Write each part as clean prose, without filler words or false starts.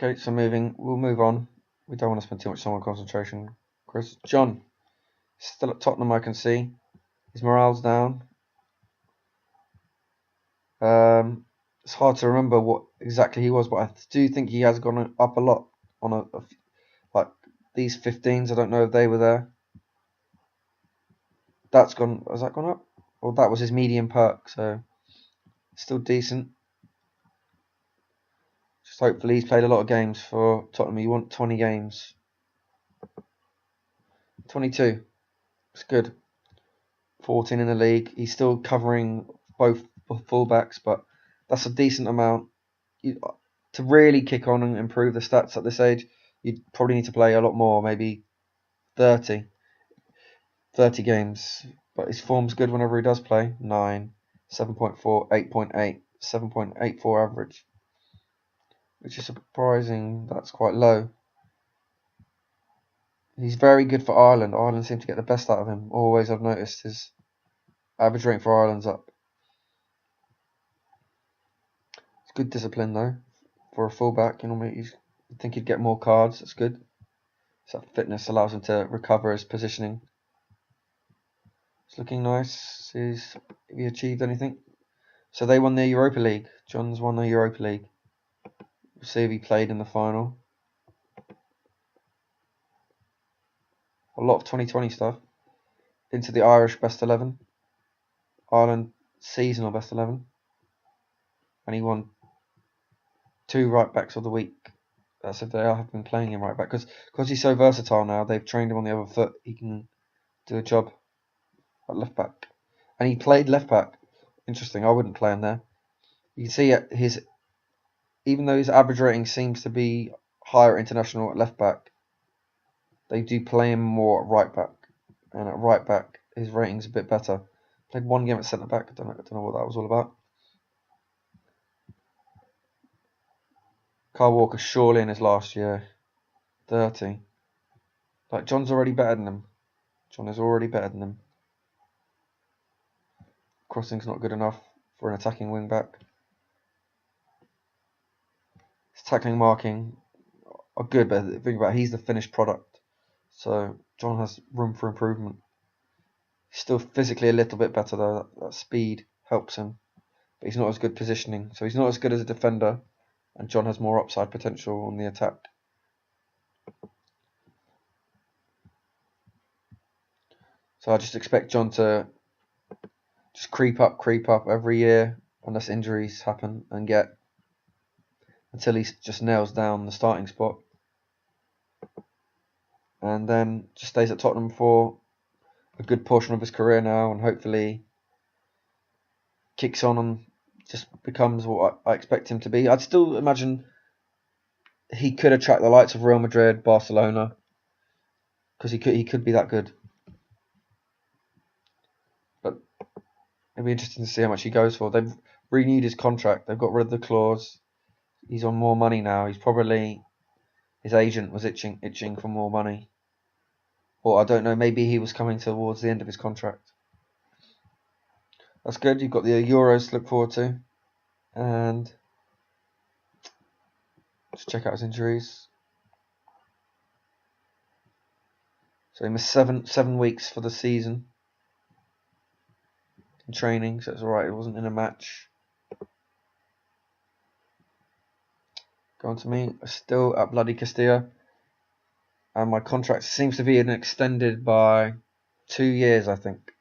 Okay, so we'll move on. We don't want to spend too much time on concentration. Chris, John, still at Tottenham, I can see. His morale's down. It's hard to remember what exactly he was, but I do think he has gone up a lot on like these 15s. I don't know if they were there. That's gone. Has that gone up? Well, that was his medium perk, so still decent. Just hopefully he's played a lot of games for Tottenham. You want 20 games. 22. It's good. 14 in the league. He's still covering both fullbacks, but that's a decent amount. To really kick on and improve the stats at this age, you'd probably need to play a lot more, maybe 30 games. But his form's good whenever he does play. 9, 7.4, 8.8, 7.84 average, which is surprising. That's quite low. He's very good for Ireland. Ireland seem to get the best out of him. Always, I've noticed his average rating for Ireland's up. It's good discipline though for a fullback. You'd think he'd get more cards. That's good. So that fitness allows him to recover his positioning. It's looking nice. Have he achieved anything? So they won the Europa League. John's won the Europa League. We'll see if he played in the final. A lot of 2020 stuff. Into the Irish best 11. Ireland seasonal best 11. And he won 2 right backs of the week. That's if they have been playing him right back. Because he's so versatile now, they've trained him on the other foot. He can do a job at left back. And he played left back. Interesting, I wouldn't play him there. You can see even though his average rating seems to be higher international at left back, they do play him more at right back. And at right back, his rating's a bit better. Played 1 game at centre back. I don't know what that was all about. Kyle Walker surely in his last year. 30. Like, John's already better than him. John is already better than him. Crossing's not good enough for an attacking wing back. His tackling, marking are good, but think about it, he's the finished product. So John has room for improvement. He's still physically a little bit better though. That speed helps him, but he's not as good positioning. So he's not as good as a defender, and John has more upside potential on the attack. So I just expect John to just creep up every year unless injuries happen and get until he just nails down the starting spot, and then just stays at Tottenham for a good portion of his career now, and hopefully kicks on and just becomes what I expect him to be. I'd still imagine he could attract the likes of Real Madrid, Barcelona, because he could be that good. But it'd be interesting to see how much he goes for. They've renewed his contract. They've got rid of the clause. He's on more money now. His agent was itching for more money. Or I don't know, maybe he was coming towards the end of his contract. That's good. You've got the Euros to look forward to. And just check out his injuries. So he missed seven weeks for the season in training, so it's alright, it wasn't in a match. Going to me, still at bloody Castilla. And my contract seems to be extended by 2 years, I think.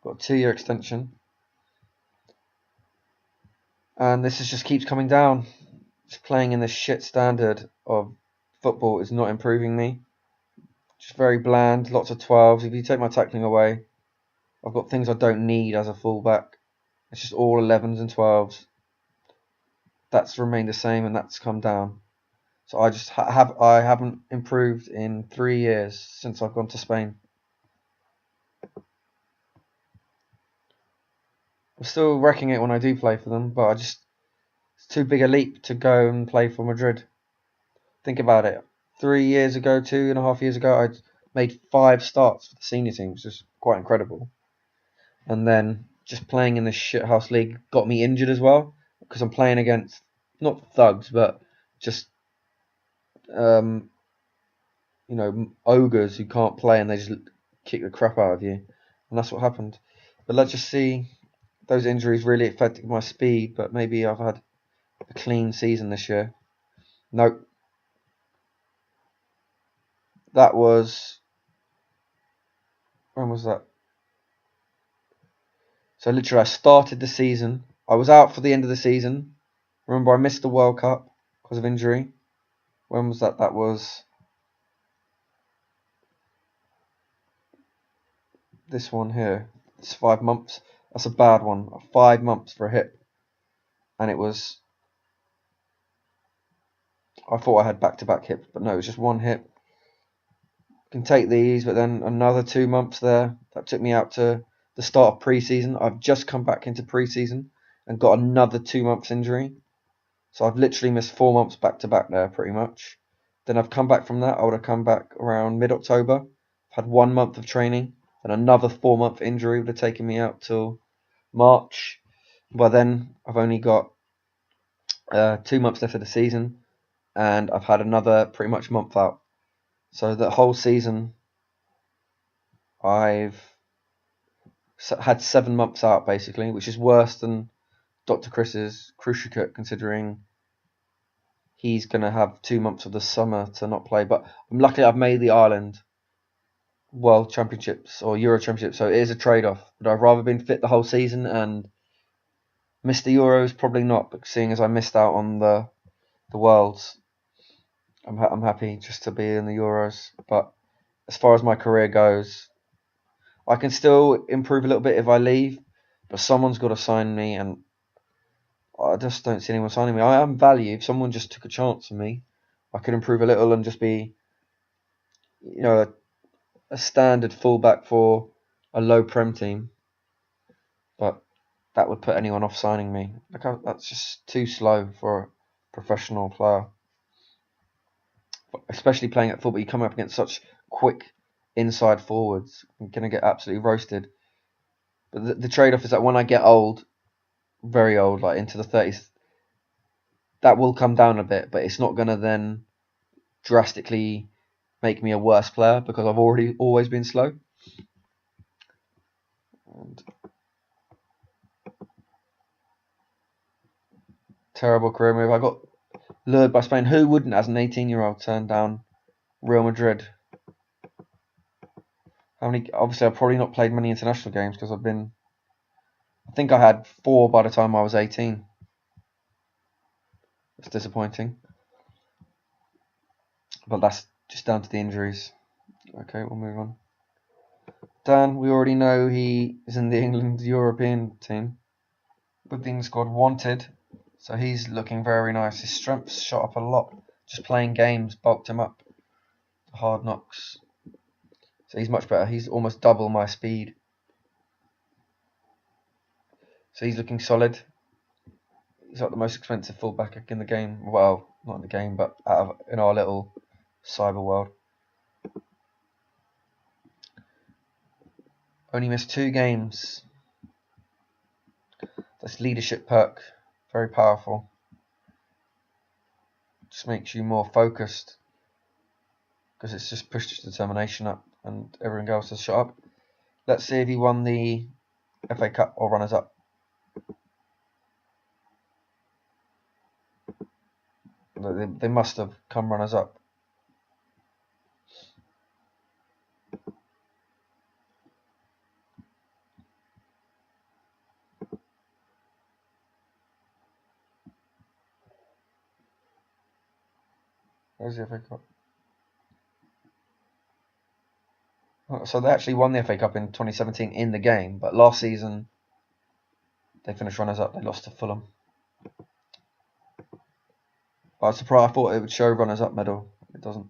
Got a 2-year extension. And this just keeps coming down. Just playing in this shit standard of football is not improving me. Just very bland, lots of 12s. If you take my tackling away, I've got things I don't need as a fullback. It's just all 11s and 12s. That's remained the same and that's come down. So I just I haven't improved in 3 years since I've gone to Spain. I'm still wrecking it when I do play for them, but it's too big a leap to go and play for Madrid. Think about it. 3 years ago, 2.5 years ago, I'd made 5 starts for the senior team, which is quite incredible. And then just playing in this shithouse league got me injured as well, because I'm playing against not thugs, but just ogres who can't play and they just kick the crap out of you, and that's what happened. But let's just see. Those injuries really affected my speed, but maybe I've had a clean season this year. Nope. That was... When was that? So literally I started the season. I was out for the end of the season. Remember, I missed the World Cup because of injury. When was that? That was this one here. It's 5 months. That's a bad one. 5 months for a hip. And it was... I thought I had back-to-back hips, but no, it was just one hip. Can take these, but then another 2 months there. That took me out to the start of pre-season. I've just come back into pre-season and got another 2 months injury. So I've literally missed 4 months back to back there, pretty much. Then I've come back from that. I would have come back around mid-October. Had 1 month of training, and another 4-month injury would have taken me out till March. By then, I've only got 2 months left of the season, and I've had another pretty much month out. So the whole season, I've had 7 months out basically, which is worse than Dr. Chris's cruciate, considering he's going to have 2 months of the summer to not play. But I'm lucky I've made the Ireland World Championships or Euro Championships, so it is a trade-off. But I've rather been fit the whole season and missed the Euros? Probably not, but seeing as I missed out on the Worlds, I'm happy just to be in the Euros. But as far as my career goes, I can still improve a little bit if I leave, but someone's got to sign me, and I just don't see anyone signing me. I am value. If someone just took a chance on me, I could improve a little and just be, a standard fullback for a low prem team. But that would put anyone off signing me. That's just too slow for a professional player. Especially playing at football, you come up against such quick inside forwards. You're going to get absolutely roasted. But the trade-off is that when I get old, very old, like into the 30s, that will come down a bit, but it's not going to then drastically make me a worse player because I've always been slow. And terrible career move. I got lured by Spain. Who wouldn't, as an 18-year-old, turn down Real Madrid? Obviously, I've probably not played many international games because I think I had 4 by the time I was 18. It's disappointing. But that's just down to the injuries. Okay, we'll move on. Dan, we already know he is in the England European team with the England squad wanted. So he's looking very nice. His strength's shot up a lot. Just playing games bulked him up. Hard knocks. So he's much better. He's almost double my speed. So he's looking solid. He's like the most expensive fullback in the game. Well, not in the game, but in our little cyber world. Only missed 2 games. That's leadership perk. Very powerful. Just makes you more focused. Because it's just pushed his determination up and everything else has shot up. Let's see if he won the FA Cup or runners up. They must have come runners up. Where's the FA Cup? So they actually won the FA Cup in 2017 in the game, but last season they finished runners up. They lost to Fulham. I was surprised. I thought it would show runners up medal. It doesn't.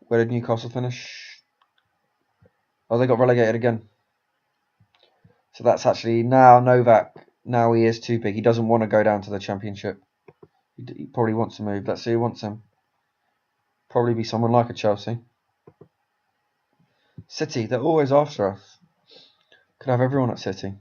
Where did Newcastle finish? Oh, they got relegated again. So that's actually now Novak. Now he is too big. He doesn't want to go down to the Championship. He probably wants to move. Let's see who wants him. Probably be someone like a Chelsea. City, they're always after us. Could have everyone at City.